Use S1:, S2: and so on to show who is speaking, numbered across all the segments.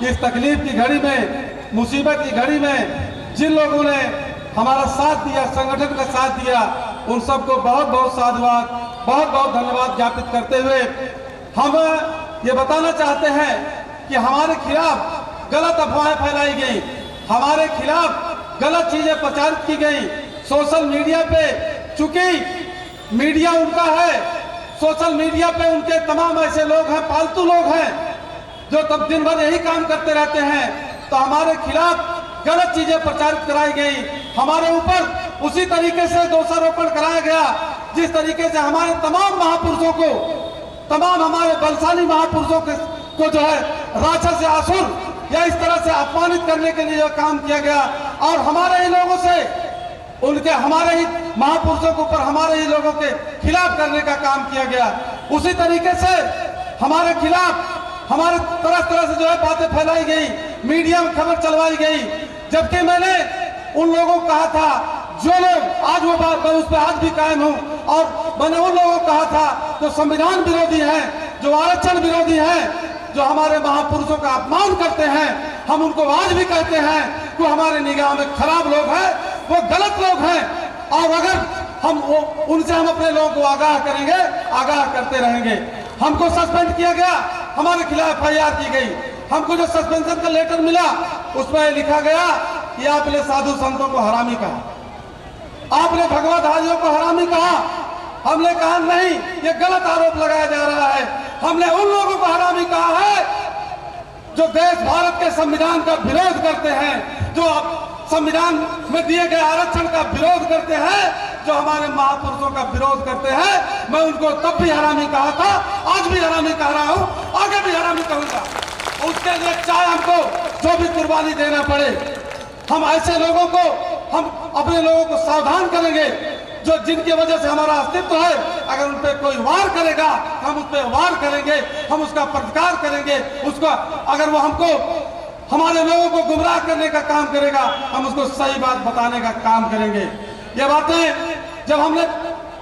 S1: इस तकलीफ की घड़ी में, मुसीबत की घड़ी में जिन लोगों ने हमारा साथ दिया, संगठन का साथ दिया, उन सबको बहुत बहुत साधुवाद, बहुत बहुत धन्यवाद ज्ञापित करते हुए हम ये बताना चाहते हैं कि हमारे खिलाफ गलत अफवाहें फैलाई गई, हमारे खिलाफ गलत चीजें प्रचारित की गई सोशल मीडिया पे। चूंकि मीडिया उनका है, सोशल मीडिया पे उनके तमाम ऐसे लोग हैं, पालतू लोग हैं जो तब दिन भर यही काम करते रहते हैं, तो हमारे खिलाफ गलत चीजें प्रचारित कराई गई, हमारे ऊपर उसी तरीके से दोषारोपण कराया गया जिस तरीके से हमारे तमाम महापुरुषों को, तमाम हमारे बलशाली महापुरुषों को जो है राक्षस या असुर या इस तरह से अपमानित करने के लिए जो काम किया गया और हमारे ही लोगों से, उनके हमारे ही महापुरुषों के ऊपर हमारे ही लोगों के खिलाफ करने का काम किया गया। उसी तरीके से हमारे खिलाफ हमारे तरह तरह से जो है बातें फैलाई गई, मीडिया में खबर चलवाई गई, जबकि मैंने उन लोगों को कहा था, जो लोग आज वो बात मैं उस पर आज भी कायम हूं, और मैंने उन लोगों को कहा था जो संविधान विरोधी हैं, जो आरक्षण विरोधी हैं, जो हमारे महापुरुषों का अपमान करते हैं, हम उनको आज भी कहते हैं कि हमारे निगाह में खराब लोग हैं, वो गलत लोग हैं, और अगर हम उनसे हम अपने लोगों को आगाह करेंगे, आगाह करते रहेंगे। हमको सस्पेंड किया गया, हमारे खिलाफ FIR की गई, हमको जो सस्पेंशन का लेटर मिला उसमें लिखा गया कि आपने साधु संतों को हरामी कहा, आपने भगवतधारियों को हरामी कहा। हमने कहा नहीं, ये गलत आरोप लगाया जा रहा है। हमने उन लोगों को हरामी कहा है जो देश भारत के संविधान का विरोध करते हैं, जो संविधान में दिए गए आरक्षण का विरोध करते हैं, जो हमारे महापुरुषों का विरोध करते हैं। मैं उनको तब भी हरामी कहा था, आज भी हरामी कह रहा हूं, आगे भी हरामी कहूंगा। उसके लिए चाहे हमको जो भी कुर्बानी देना पड़े, हम ऐसे लोगों को, हम अपने लोगों को सावधान करेंगे जो जिनकी वजह से हमारा अस्तित्व है। अगर उन पर कोई वार करेगा हम उस पर वार करेंगे, हम उसका प्रतिकार करेंगे। उसका अगर वो हमको, हमारे लोगों को गुमराह करने का काम करेगा, हम उसको सही बात बताने का काम करेंगे। ये बातें जब हमने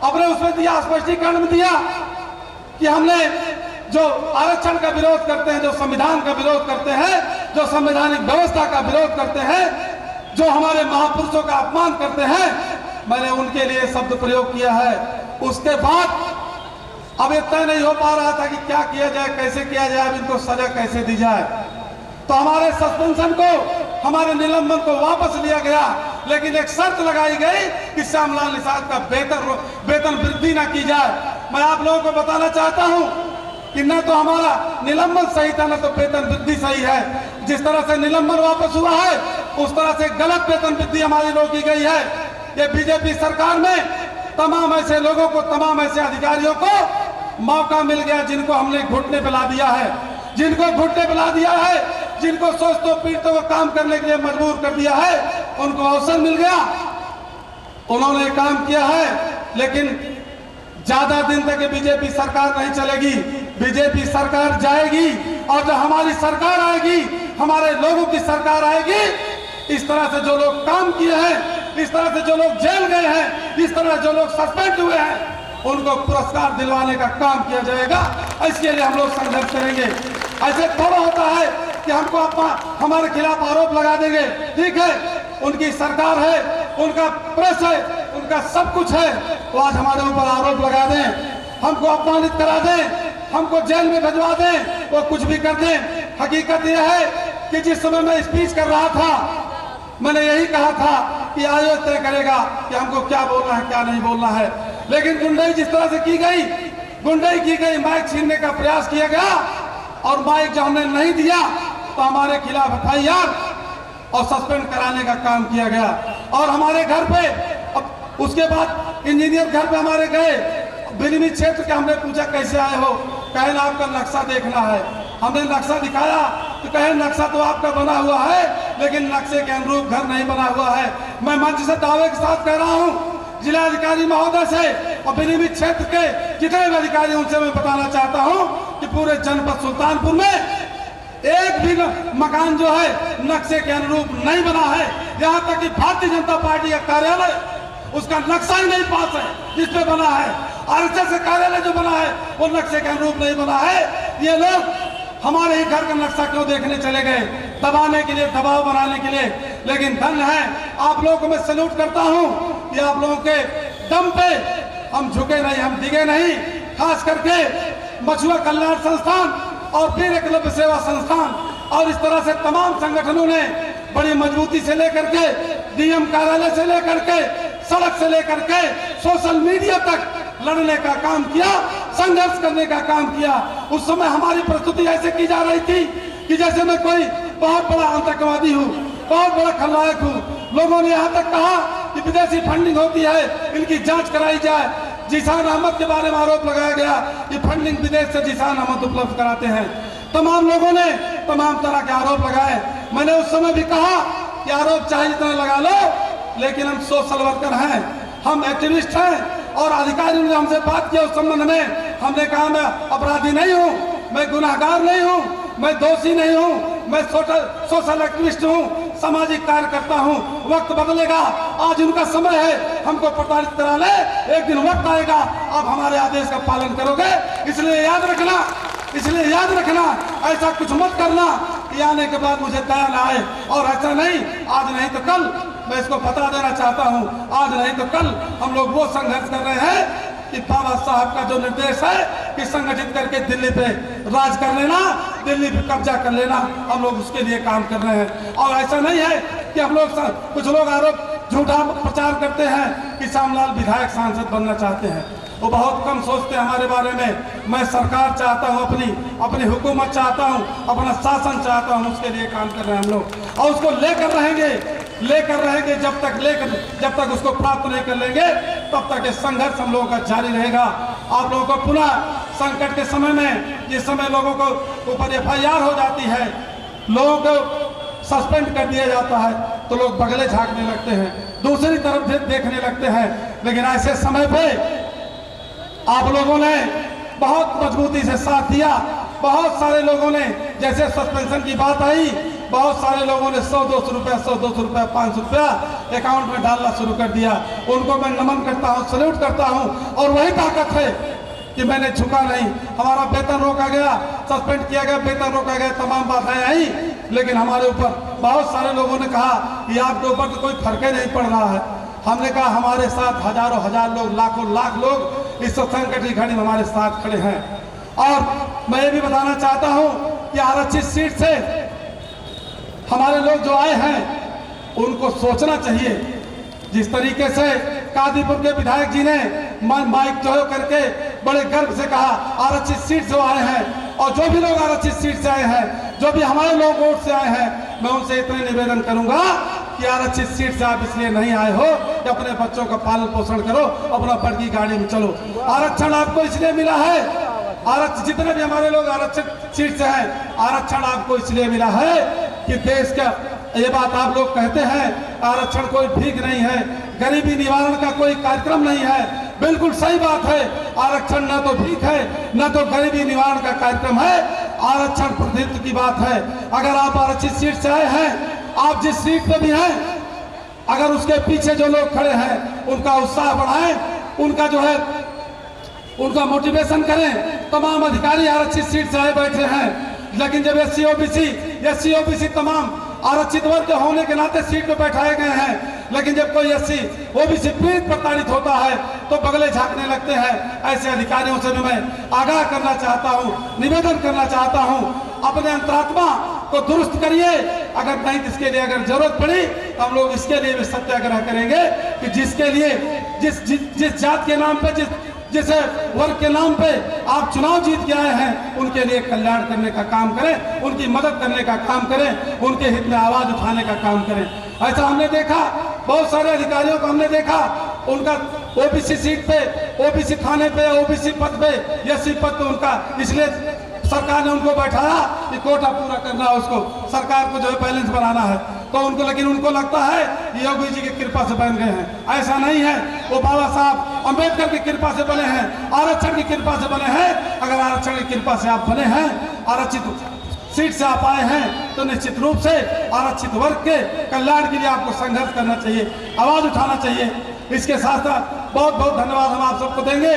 S1: अपने उसमें दिया, स्पष्टीकरण में दिया कि हमने जो आरक्षण का विरोध करते हैं, जो संविधान का विरोध करते हैं, जो संवैधानिक व्यवस्था का विरोध करते हैं, जो हमारे महापुरुषों का अपमान करते हैं, मैंने उनके लिए शब्द प्रयोग किया है। उसके बाद अब ये तय नहीं हो पा रहा था कि क्या किया जाए, कैसे किया जाए, अब इनको सजा कैसे दी जाए। तो हमारे सस्पेंशन को, हमारे निलंबन को वापस लिया गया, लेकिन एक शर्त लगाई गई कि श्यामलाल निषाद का वेतन वृद्धि ना की जाए। मैं आप लोगों को बताना चाहता हूं कि न तो हमारा निलंबन सही था, न तो वेतन वृद्धि सही है। जिस तरह से निलंबन वापस हुआ है, उस तरह से गलत वेतन वृद्धि हमारी रोकी गई है। ये बीजेपी सरकार में तमाम ऐसे लोगों को, तमाम ऐसे अधिकारियों को मौका मिल गया जिनको हमने घुटने पे ला दिया है, जिनको घुटने पे ला दिया है, जिनको सोचते पीटते हुए काम करने के लिए मजबूर कर दिया है, उनको अवसर मिल गया, उन्होंने काम किया है। लेकिन ज्यादा दिन तक बीजेपी सरकार नहीं चलेगी, बीजेपी सरकार जाएगी, और जब हमारी सरकार आएगी, हमारे लोगों की सरकार आएगी, इस तरह से जो लोग काम किए हैं, इस तरह से जो लोग जेल गए हैं, इस तरह जो लोग सस्पेंड हुए हैं, उनको पुरस्कार दिलवाने का काम किया जाएगा। इसके लिए हम लोग संघर्ष करेंगे। ऐसे थोड़ा होता है कि हमको हमारे खिलाफ आरोप लगा देंगे, ठीक है, उनकी सरकार है, उनका प्रेस है, उनका सब कुछ है, तो आज हमारे ऊपर आरोप लगा दें, हमको अपमानित करा दें, हमको जेल में भिजवा दें, वो कुछ भी कर दें। हकीकत यह है कि जिस समय मैं स्पीच कर रहा था, मैंने यही कहा था कि आयोग तय करेगा कि हमको क्या बोलना है, क्या नहीं बोलना है। लेकिन गुंडाई जिस तरह से की गई, गुंडाई की गई, माइक छीनने का प्रयास किया गया, और माइक जो हमने नहीं दिया तो हमारे खिलाफ FIR और सस्पेंड कराने का काम किया गया। और हमारे घर पे, अब उसके बाद इंजीनियर घर पे हमारे गए, बिलिमी क्षेत्र के, हमने पूछा कैसे आए हो, कहे ना आपका नक्शा देखना है। हमने नक्शा दिखाया तो कहे नक्शा तो आपका बना हुआ है, लेकिन नक्शे के अनुरूप घर नहीं बना हुआ है। मैं मंच से दावे के साथ कह रहा हूँ जिलाधिकारी महोदय से और बिलिमी क्षेत्र के जितने भी अधिकारी, उनसे मैं बताना चाहता हूँ कि पूरे जनपद सुल्तानपुर में एक भी मकान जो है नक्शे के अनुरूप नहीं बना है। यहाँ तक कि भारतीय जनता पार्टी का कार्यालय, उसका नक्शा ही नहीं पास है जिसपे बना है। RSS कार्यालय जो बना है वो नक्शे के अनुरूप नहीं बना है। ये लोग हमारे ही घर का नक्शा क्यों देखने चले गए, दबाने के लिए, दबाव बनाने के लिए। लेकिन धन्य है आप लोगों को मैं सैल्यूट करता हूं कि आप लोगों के दम पे हम झुके नहीं, हम दिगे नहीं। खास करके मछुआ कल्याण संस्थान और वीर एकलव्य सेवा संस्थान और इस तरह से तमाम संगठनों ने बड़ी मजबूती से लेकर के डीएम कार्यालय से लेकर के सड़क से लेकर के सोशल मीडिया तक लड़ने का काम किया, संघर्ष करने का काम किया। उस समय हमारी प्रस्तुति ऐसे की जा रही थी कि जैसे मैं कोई बहुत बड़ा आतंकवादी हूँ, बहुत बड़ा खलनायक हूँ। लोगों ने यहाँ तक कहा कि विदेशी फंडिंग होती है, इनकी जांच कराई जाए। जिशान अहमद के बारे में आरोप लगाया गया कि फंडिंग विदेश से जिशान अहमद उपलब्ध कराते हैं। तमाम लोगों ने तमाम तरह के आरोप लगाए। मैंने उस समय भी कहा कि आरोप चाहे जितना लगा लो, लेकिन हम सोशल वर्कर हैं, हम एक्टिविस्ट हैं। और अधिकारियों ने हमसे बात किया उस संबंध में, हमने कहा मैं अपराधी नहीं हूँ, मैं गुनाहगार नहीं हूँ, मैं दोषी नहीं हूँ, मैं सोशल एक्टिविस्ट हूँ, सामाजिक कार्यकर्ता हूँ। वक्त बदलेगा, आज उनका समय है हमको प्रताड़ित करा ले, एक दिन वक्त आएगा आप हमारे आदेश का पालन करोगे। इसलिए याद रखना ऐसा कुछ मत करना कि आने के बाद मुझे दया ना आए। और ऐसा नहीं, आज नहीं तो कल, मैं इसको बता देना चाहता हूँ, आज नहीं तो कल हम लोग वो संघर्ष कर रहे हैं कि बाबा साहब का जो निर्देश है कि संगठित करके दिल्ली पे राज कर लेना, दिल्ली पे कब्जा कर लेना, हम लोग उसके लिए काम कर रहे हैं। और ऐसा नहीं है कि हम लोग, कुछ लोग आरोप झूठा प्रचार करते हैं कि श्यामलाल विधायक सांसद बनना चाहते हैं। वो बहुत कम सोचते हैं हमारे बारे में। मैं सरकार चाहता हूँ, अपनी हुकूमत चाहता हूँ, अपना शासन चाहता हूँ, उसके लिए काम कर रहे हैं हम लोग। और उसको लेकर रहेंगे जब तक उसको प्राप्त नहीं कर लेंगे, तब तक ये संघर्ष हम लोगों का जारी रहेगा। आप लोगों को पुनः संकट के समय में, जिस समय लोगों को ऊपर FIR हो जाती है, लोगों को सस्पेंड कर दिया जाता है, तो लोग बगले झांकने लगते हैं, दूसरी तरफ देखने लगते हैं। लेकिन ऐसे समय पे आप लोगों ने बहुत मजबूती से साथ दिया। बहुत सारे लोगों ने, जैसे सस्पेंशन की बात आई, बहुत सारे लोगों ने 100-200 रुपया, 100-200 रुपया, 500 रुपया अकाउंट में डालना शुरू कर दिया। उनको मैं नमन करता हूँ, सैल्यूट करता हूँ। और वही ताकत है कि मैंने झुका नहीं। हमारा वेतन रोका गया, सस्पेंड किया गया, वेतन रोका गया, तमाम बाधाएं आई, लेकिन हमारे ऊपर बहुत सारे लोगों ने कहा कि आपके ऊपर तो कोई फर्क ही नहीं पड़ रहा है। हमने कहा हमारे साथ हजारों हजार लोग, लाखों लाख लोग इस संकट की घड़ी में हमारे साथ खड़े हैं। और मैं ये भी बताना चाहता हूँ कि आरक्षित सीट से हमारे लोग जो आए हैं उनको सोचना चाहिए। जिस तरीके से कादीपुर के विधायक जी ने माइक जो करके बड़े गर्व से कहा आरक्षित सीट से आए हैं, और जो भी लोग आरक्षित सीट से आए हैं, जो भी हमारे लोग वोट से आए हैं, मैं उनसे इतने निवेदन करूंगा कि आरक्षित सीट से आप इसलिए नहीं आए हो कि अपने बच्चों का पालन पोषण करो, अपना बड़की गाड़ी में चलो। आरक्षण आपको इसलिए मिला है, आरक्षण जितने भी हमारे लोग आरक्षित सीट से हैं, आरक्षण आपको इसलिए मिला है कि देश का, ये बात आप लोग कहते हैं आरक्षण कोई भीख नहीं है, गरीबी निवारण का कोई कार्यक्रम नहीं है। बिल्कुल सही बात है, आरक्षण न तो भीख है, न तो गरीबी निवारण का कार्यक्रम है, आरक्षण प्रतिनिधित्व की बात है। अगर आप आरक्षित सीट से आए हैं, आप जिस सीट पे भी हैं, अगर उसके पीछे जो लोग खड़े हैं उनका उत्साह बढ़ाएं, उनका जो है उनका मोटिवेशन करें। तमाम अधिकारी आरक्षित सीट से आए बैठे हैं, लेकिन जब SC OBC तमाम आरक्षित वर्ग के होने के नाते सीट पे बैठाए गए हैं, लेकिन जब कोई SC OBC पीड़ित प्रताड़ित होता है तो बगले झांकने लगते हैं। ऐसे अधिकारियों से भी मैं आगाह करना चाहता हूं, निवेदन करना चाहता हूं, अपने अंतरात्मा को दुरुस्त करिए। अगर नहीं, इसके लिए अगर जरूरत पड़ी तो हम लोग इसके लिए भी सत्याग्रह करेंगे कि जिसके लिए जिस जात के नाम पे, जिस वर्ग के नाम पे आप चुनाव जीत के आए हैं, उनके लिए कल्याण करने का काम करें, उनकी मदद करने का काम करें, उनके हित में आवाज उठाने का काम करें। ऐसा हमने देखा, बहुत सारे अधिकारियों को हमने देखा, उनका OBC सीट पे, OBC थाने पे, OBC पद पे, SC पद पे उनका, इसलिए सरकार ने उनको बैठाया कि कोटा पूरा करना है, उसको सरकार को जो है बैलेंस बनाना है, तो उनको, लेकिन उनको लगता है योगी जी की कृपा से बन गए हैं। ऐसा नहीं है, वो बाबा साहब अम्बेडकर की कृपा से बने हैं, आरक्षण की कृपा से बने हैं। अगर आरक्षण की कृपा से आप बने हैं, आरक्षित सीट से आप आए हैं, तो निश्चित रूप से आरक्षित वर्ग के कल्याण के लिए आपको संघर्ष करना चाहिए, आवाज उठाना चाहिए। इसके साथ साथ बहुत बहुत धन्यवाद हम आप सबको देंगे।